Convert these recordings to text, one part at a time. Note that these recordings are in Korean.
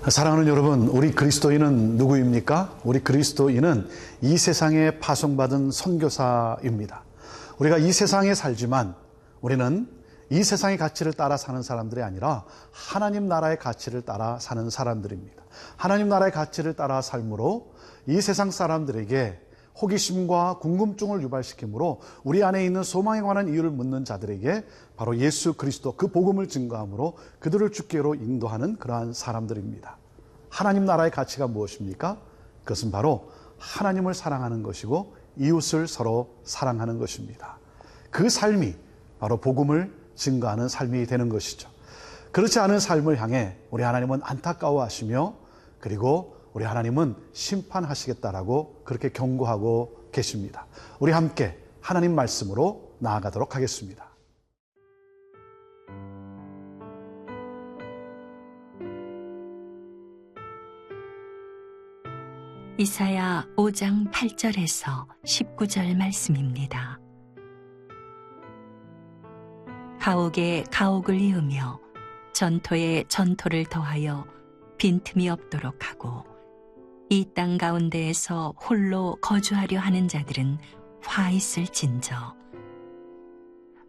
사랑하는 여러분, 우리 그리스도인은 누구입니까? 우리 그리스도인은 이 세상에 파송받은 선교사입니다. 우리가 이 세상에 살지만 우리는 이 세상의 가치를 따라 사는 사람들이 아니라 하나님 나라의 가치를 따라 사는 사람들입니다. 하나님 나라의 가치를 따라 삶으로 이 세상 사람들에게 호기심과 궁금증을 유발시키므로 우리 안에 있는 소망에 관한 이유를 묻는 자들에게 바로 예수 그리스도 그 복음을 증거함으로 그들을 주께로 인도하는 그러한 사람들입니다. 하나님 나라의 가치가 무엇입니까? 그것은 바로 하나님을 사랑하는 것이고 이웃을 서로 사랑하는 것입니다. 그 삶이 바로 복음을 증거하는 삶이 되는 것이죠. 그렇지 않은 삶을 향해 우리 하나님은 안타까워하시며 그리고 우리 하나님은 심판하시겠다라고 그렇게 경고하고 계십니다. 우리 함께 하나님 말씀으로 나아가도록 하겠습니다. 이사야 5장 8절에서 19절 말씀입니다. 가옥에 가옥을 이으며 전토에 전토를 더하여 빈틈이 없도록 하고 이 땅 가운데에서 홀로 거주하려 하는 자들은 화 있을진저.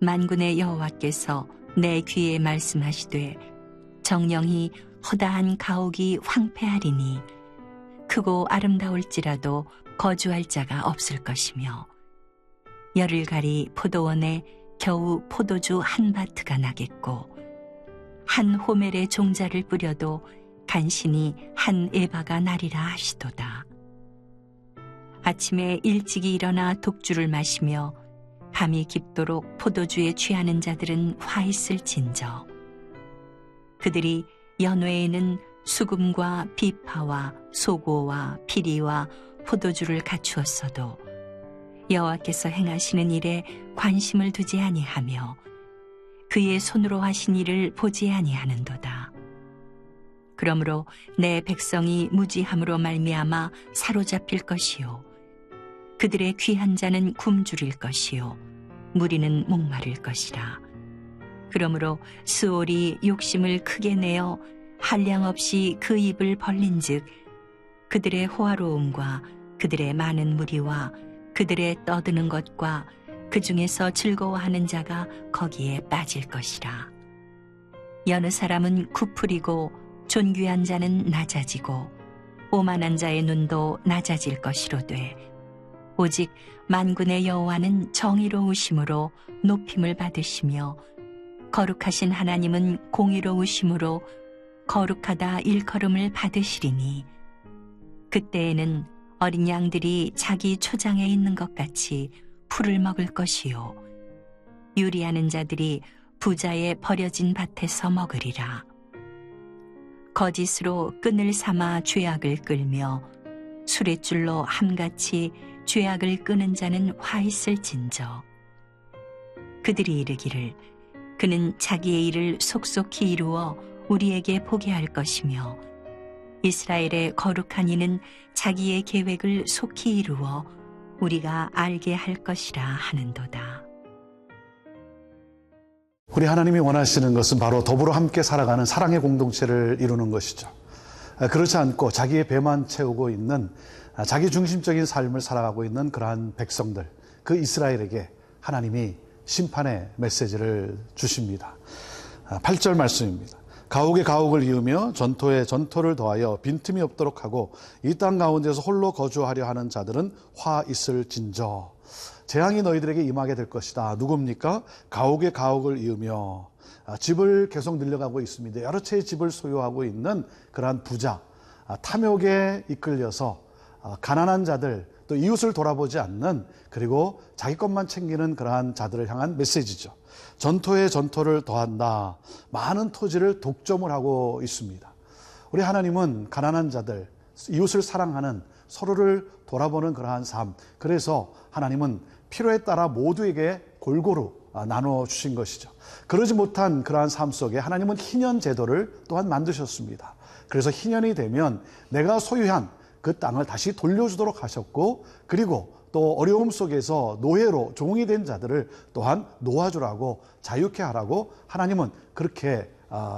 만군의 여호와께서 내 귀에 말씀하시되 정령이 허다한 가옥이 황폐하리니 크고 아름다울지라도 거주할 자가 없을 것이며 열흘가리 포도원에 겨우 포도주 한 바트가 나겠고 한 호멜의 종자를 뿌려도 간신히 한 에바가 나리라 하시도다. 아침에 일찍이 일어나 독주를 마시며 밤이 깊도록 포도주에 취하는 자들은 화 있을진저. 그들이 연회에는 수금과 비파와 소고와 피리와 포도주를 갖추었어도 여호와께서 행하시는 일에 관심을 두지 아니하며 그의 손으로 하신 일을 보지 아니하는도다. 그러므로 내 백성이 무지함으로 말미암아 사로잡힐 것이요 그들의 귀한 자는 굶주릴 것이요 무리는 목마를 것이라. 그러므로 스올이 욕심을 크게 내어 한량없이 그 입을 벌린즉 그들의 호화로움과 그들의 많은 무리와 그들의 떠드는 것과 그 중에서 즐거워하는 자가 거기에 빠질 것이라. 여느 사람은 굽풀이고 존귀한 자는 낮아지고 오만한 자의 눈도 낮아질 것이로되 오직 만군의 여호와는 정의로우심으로 높임을 받으시며 거룩하신 하나님은 공의로우심으로 거룩하다 일컬음을 받으시리니 그때에는 어린 양들이 자기 초장에 있는 것 같이 풀을 먹을 것이요 유리하는 자들이 부자의 버려진 밭에서 먹으리라. 거짓으로 끈을 삼아 죄악을 끌며 수레줄로 함같이 죄악을 끄는 자는 화 있을진저. 그들이 이르기를 그는 자기의 일을 속속히 이루어 우리에게 보게 할 것이며 이스라엘의 거룩한 이는 자기의 계획을 속히 이루어 우리가 알게 할 것이라 하는도다. 우리 하나님이 원하시는 것은 바로 더불어 함께 살아가는 사랑의 공동체를 이루는 것이죠. 그렇지 않고 자기의 배만 채우고 있는 자기 중심적인 삶을 살아가고 있는 그러한 백성들, 그 이스라엘에게 하나님이 심판의 메시지를 주십니다. 8절 말씀입니다. 가옥에 가옥을 이으며 전토에 전토를 더하여 빈틈이 없도록 하고 이 땅 가운데서 홀로 거주하려 하는 자들은 화 있을진저. 재앙이 너희들에게 임하게 될 것이다. 누굽니까? 가옥에 가옥을 이으며 집을 계속 늘려가고 있습니다. 여러 채의 집을 소유하고 있는 그러한 부자, 탐욕에 이끌려서 가난한 자들, 또 이웃을 돌아보지 않는, 그리고 자기 것만 챙기는 그러한 자들을 향한 메시지죠. 전토에 전토를 더한다. 많은 토지를 독점을 하고 있습니다. 우리 하나님은 가난한 자들, 이웃을 사랑하는, 서로를 돌아보는 그러한 삶, 그래서 하나님은 필요에 따라 모두에게 골고루 나눠 주신 것이죠. 그러지 못한 그러한 삶 속에 하나님은 희년 제도를 또한 만드셨습니다. 그래서 희년이 되면 내가 소유한 그 땅을 다시 돌려주도록 하셨고, 그리고 또 어려움 속에서 노예로 종이 된 자들을 또한 놓아주라고, 자유케 하라고 하나님은 그렇게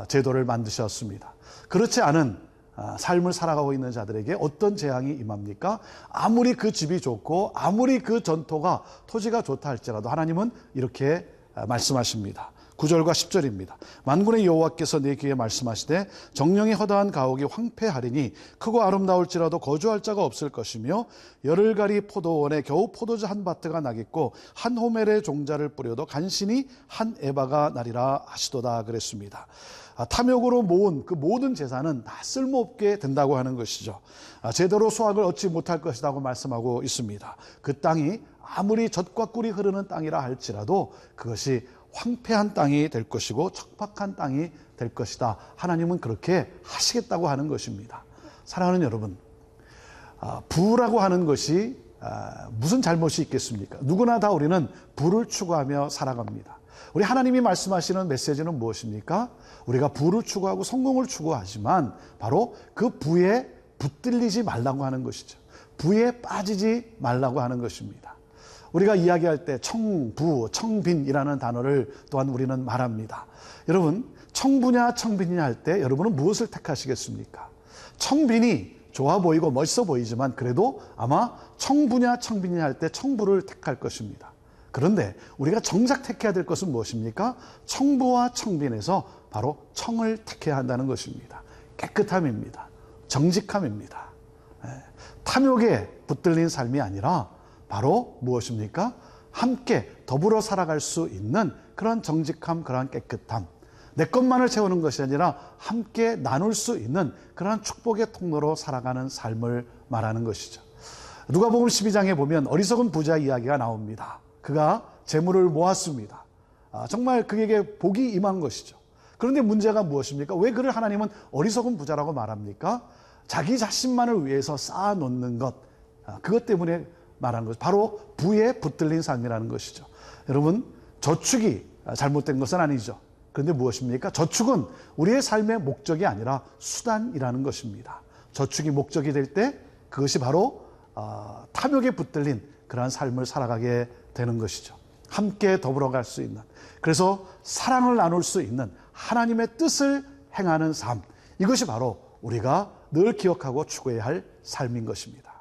제도를 만드셨습니다. 그렇지 않은 삶을 살아가고 있는 자들에게 어떤 재앙이 임합니까? 아무리 그 집이 좋고 아무리 그 전토가 토지가 좋다 할지라도 하나님은 이렇게 말씀하십니다. 9절과 10절입니다. 만군의 여호와께서 내 귀에 말씀하시되 정령이 허다한 가옥이 황폐하리니 크고 아름다울지라도 거주할 자가 없을 것이며 열흘가리 포도원에 겨우 포도주 한 바트가 나겠고 한 호멜의 종자를 뿌려도 간신히 한 에바가 나리라 하시도다 그랬습니다. 탐욕으로 모은 그 모든 재산은 다 쓸모없게 된다고 하는 것이죠. 제대로 수확을 얻지 못할 것이라고 말씀하고 있습니다. 그 땅이 아무리 젖과 꿀이 흐르는 땅이라 할지라도 그것이 황폐한 땅이 될 것이고 척박한 땅이 될 것이다. 하나님은 그렇게 하시겠다고 하는 것입니다. 사랑하는 여러분, 부라고 하는 것이 무슨 잘못이 있겠습니까? 누구나 다 우리는 부를 추구하며 살아갑니다. 우리 하나님이 말씀하시는 메시지는 무엇입니까? 우리가 부를 추구하고 성공을 추구하지만 바로 그 부에 붙들리지 말라고 하는 것이죠. 부에 빠지지 말라고 하는 것입니다. 우리가 이야기할 때 청부, 청빈이라는 단어를 또한 우리는 말합니다. 여러분, 청부냐 청빈이냐 할 때 여러분은 무엇을 택하시겠습니까? 청빈이 좋아 보이고 멋있어 보이지만 그래도 아마 청부냐 청빈이냐 할 때 청부를 택할 것입니다. 그런데 우리가 정작 택해야 될 것은 무엇입니까? 청부와 청빈에서 바로 청을 택해야 한다는 것입니다. 깨끗함입니다. 정직함입니다. 탐욕에 붙들린 삶이 아니라 바로 무엇입니까? 함께 더불어 살아갈 수 있는 그런 정직함, 그런 깨끗함. 내 것만을 채우는 것이 아니라 함께 나눌 수 있는 그런 축복의 통로로 살아가는 삶을 말하는 것이죠. 누가복음 12장에 보면 어리석은 부자 이야기가 나옵니다. 그가 재물을 모았습니다. 정말 그에게 복이 임한 것이죠. 그런데 문제가 무엇입니까? 왜 그를 하나님은 어리석은 부자라고 말합니까? 자기 자신만을 위해서 쌓아놓는 것, 그것 때문에 말하는 것, 바로 부에 붙들린 삶이라는 것이죠. 여러분, 저축이 잘못된 것은 아니죠. 그런데 무엇입니까? 저축은 우리의 삶의 목적이 아니라 수단이라는 것입니다. 저축이 목적이 될 때 그것이 바로 탐욕에 붙들린 그러한 삶을 살아가게 되는 것이죠. 함께 더불어 갈 수 있는, 그래서 사랑을 나눌 수 있는 하나님의 뜻을 행하는 삶, 이것이 바로 우리가 늘 기억하고 추구해야 할 삶인 것입니다.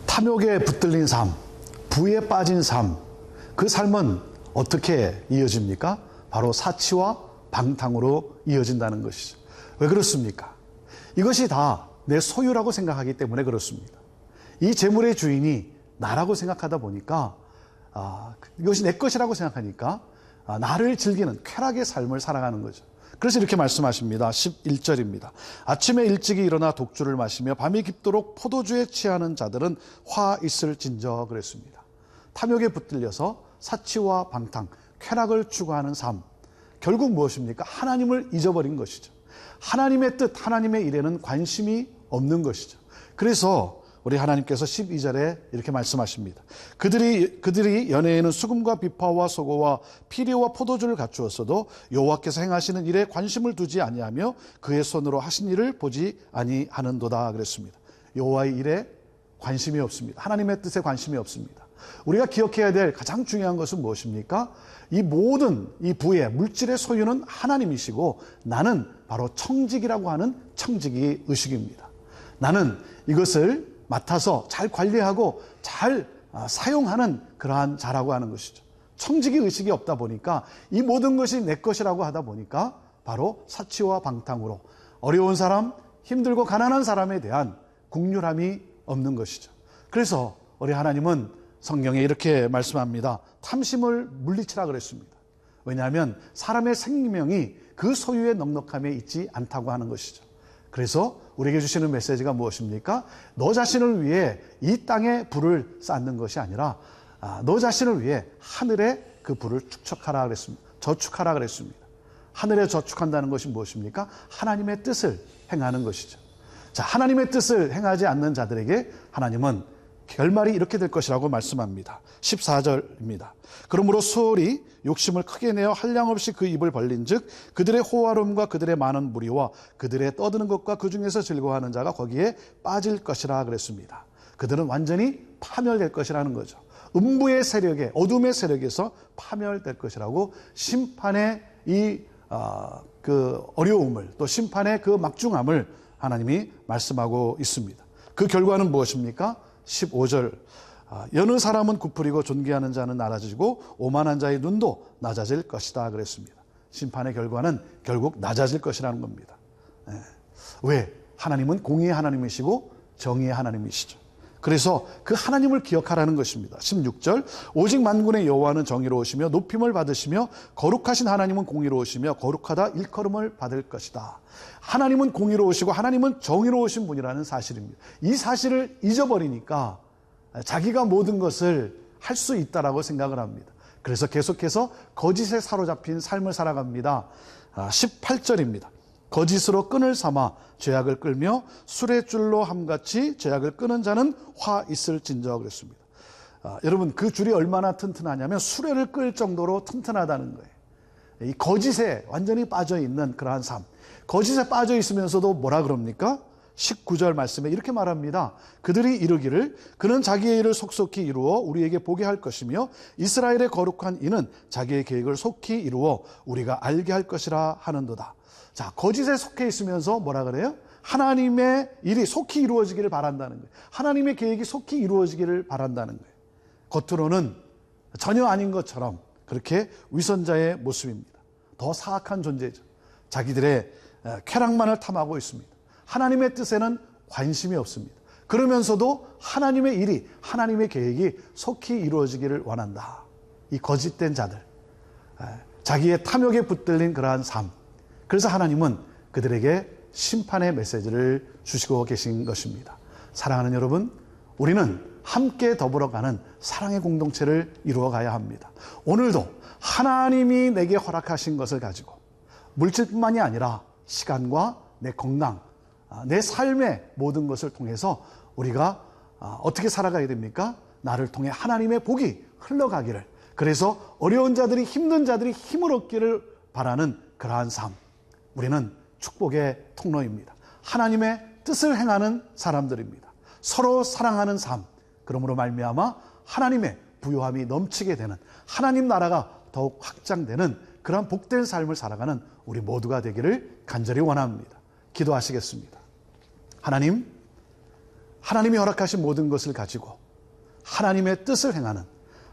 탐욕에 붙들린 삶, 부에 빠진 삶, 그 삶은 어떻게 이어집니까? 바로 사치와 방탕으로 이어진다는 것이죠. 왜 그렇습니까? 이것이 다 내 소유라고 생각하기 때문에 그렇습니다. 이 재물의 주인이 나라고 생각하다 보니까 이것이 내 것이라고 생각하니까 나를 즐기는 쾌락의 삶을 살아가는 거죠. 그래서 이렇게 말씀하십니다. 11절입니다. 아침에 일찍이 일어나 독주를 마시며 밤이 깊도록 포도주에 취하는 자들은 화 있을진저 그랬습니다. 탐욕에 붙들려서 사치와 방탕, 쾌락을 추구하는 삶, 결국 무엇입니까? 하나님을 잊어버린 것이죠. 하나님의 뜻, 하나님의 일에는 관심이 없는 것이죠. 그래서 우리 하나님께서 12절에 이렇게 말씀하십니다. 그들이 연애에는 수금과 비파와 소고와 피리와 포도주를 갖추었어도 여호와께서 행하시는 일에 관심을 두지 아니하며 그의 손으로 하신 일을 보지 아니하는도다 그랬습니다. 여호와의 일에 관심이 없습니다. 하나님의 뜻에 관심이 없습니다. 우리가 기억해야 될 가장 중요한 것은 무엇입니까? 이 모든 이 부의 물질의 소유는 하나님이시고 나는 바로 청직이라고 하는 청직이 의식입니다. 나는 이것을 맡아서 잘 관리하고 잘 사용하는 그러한 자라고 하는 것이죠. 청직의 의식이 없다 보니까 이 모든 것이 내 것이라고 하다 보니까 바로 사치와 방탕으로 어려운 사람, 힘들고 가난한 사람에 대한 국률함이 없는 것이죠. 그래서 우리 하나님은 성경에 이렇게 말씀합니다. 탐심을 물리치라 그랬습니다. 왜냐하면 사람의 생명이 그 소유의 넉넉함에 있지 않다고 하는 것이죠. 그래서 우리에게 주시는 메시지가 무엇입니까? 너 자신을 위해 이 땅에 불을 쌓는 것이 아니라 너 자신을 위해 하늘에 그 불을 축적하라 그랬습니다. 저축하라 그랬습니다. 하늘에 저축한다는 것이 무엇입니까? 하나님의 뜻을 행하는 것이죠. 자, 하나님의 뜻을 행하지 않는 자들에게 하나님은 결말이 이렇게 될 것이라고 말씀합니다. 14절입니다. 그러므로 수월이 욕심을 크게 내어 한량없이 그 입을 벌린 즉 그들의 호화로움과 그들의 많은 무리와 그들의 떠드는 것과 그 중에서 즐거워하는 자가 거기에 빠질 것이라 그랬습니다. 그들은 완전히 파멸될 것이라는 거죠. 음부의 세력에, 어둠의 세력에서 파멸될 것이라고 심판의 그 어려움을, 또 심판의 그 막중함을 하나님이 말씀하고 있습니다. 그 결과는 무엇입니까? 15절. 여느 사람은 굽으리고 존귀하는 자는 낮아지고 오만한 자의 눈도 낮아질 것이다 그랬습니다. 심판의 결과는 결국 낮아질 것이라는 겁니다. 왜? 하나님은 공의의 하나님이시고 정의의 하나님이시죠. 그래서 그 하나님을 기억하라는 것입니다. 16절. 오직 만군의 여호와는 정의로우시며 높임을 받으시며 거룩하신 하나님은 공의로우시며 거룩하다 일컬음을 받을 것이다. 하나님은 공의로우시고 하나님은 정의로우신 분이라는 사실입니다. 이 사실을 잊어버리니까 자기가 모든 것을 할 수 있다라고 생각을 합니다. 그래서 계속해서 거짓에 사로잡힌 삶을 살아갑니다. 18절입니다. 거짓으로 끈을 삼아 죄악을 끌며 술의 줄로 함같이 죄악을 끄는 자는 화 있을진저 그랬습니다. 여러분 그 줄이 얼마나 튼튼하냐면 수레를 끌 정도로 튼튼하다는 거예요. 이 거짓에 완전히 빠져있는 그러한 삶. 거짓에 빠져 있으면서도 뭐라 그럽니까? 19절 말씀에 이렇게 말합니다. 그들이 이르기를 그는 자기의 일을 속속히 이루어 우리에게 보게 할 것이며 이스라엘의 거룩한 이는 자기의 계획을 속히 이루어 우리가 알게 할 것이라 하는도다. 자, 거짓에 속해 있으면서 뭐라 그래요? 하나님의 일이 속히 이루어지기를 바란다는 거예요. 하나님의 계획이 속히 이루어지기를 바란다는 거예요. 겉으로는 전혀 아닌 것처럼 그렇게 위선자의 모습입니다. 더 사악한 존재죠. 자기들의 쾌락만을 탐하고 있습니다. 하나님의 뜻에는 관심이 없습니다. 그러면서도 하나님의 일이, 하나님의 계획이 속히 이루어지기를 원한다. 이 거짓된 자들, 자기의 탐욕에 붙들린 그러한 삶. 그래서 하나님은 그들에게 심판의 메시지를 주시고 계신 것입니다. 사랑하는 여러분, 우리는 함께 더불어가는 사랑의 공동체를 이루어가야 합니다. 오늘도 하나님이 내게 허락하신 것을 가지고 물질뿐만이 아니라 시간과 내 건강, 내 삶의 모든 것을 통해서 우리가 어떻게 살아가야 됩니까? 나를 통해 하나님의 복이 흘러가기를, 그래서 어려운 자들이, 힘든 자들이 힘을 얻기를 바라는 그러한 삶. 우리는 축복의 통로입니다. 하나님의 뜻을 행하는 사람들입니다. 서로 사랑하는 삶. 그러므로 말미암아 하나님의 부요함이 넘치게 되는, 하나님 나라가 더욱 확장되는 그런 복된 삶을 살아가는 우리 모두가 되기를 간절히 원합니다. 기도하시겠습니다. 하나님이 허락하신 모든 것을 가지고 하나님의 뜻을 행하는,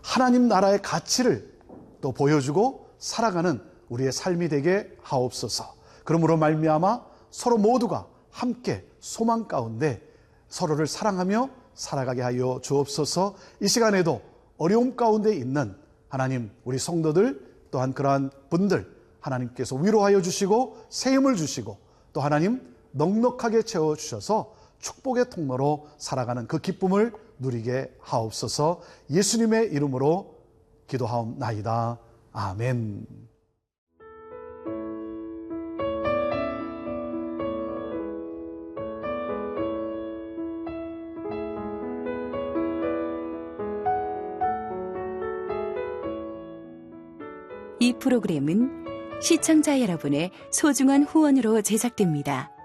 하나님 나라의 가치를 또 보여주고 살아가는 우리의 삶이 되게 하옵소서. 그러므로 말미암아 서로 모두가 함께 소망 가운데 서로를 사랑하며 살아가게 하여 주옵소서. 이 시간에도 어려움 가운데 있는 하나님, 우리 성도들 또한 그러한 분들 하나님께서 위로하여 주시고 새 힘을 주시고 또 하나님 넉넉하게 채워주셔서 축복의 통로로 살아가는 그 기쁨을 누리게 하옵소서. 예수님의 이름으로 기도하옵나이다. 아멘. 이 프로그램은 시청자 여러분의 소중한 후원으로 제작됩니다.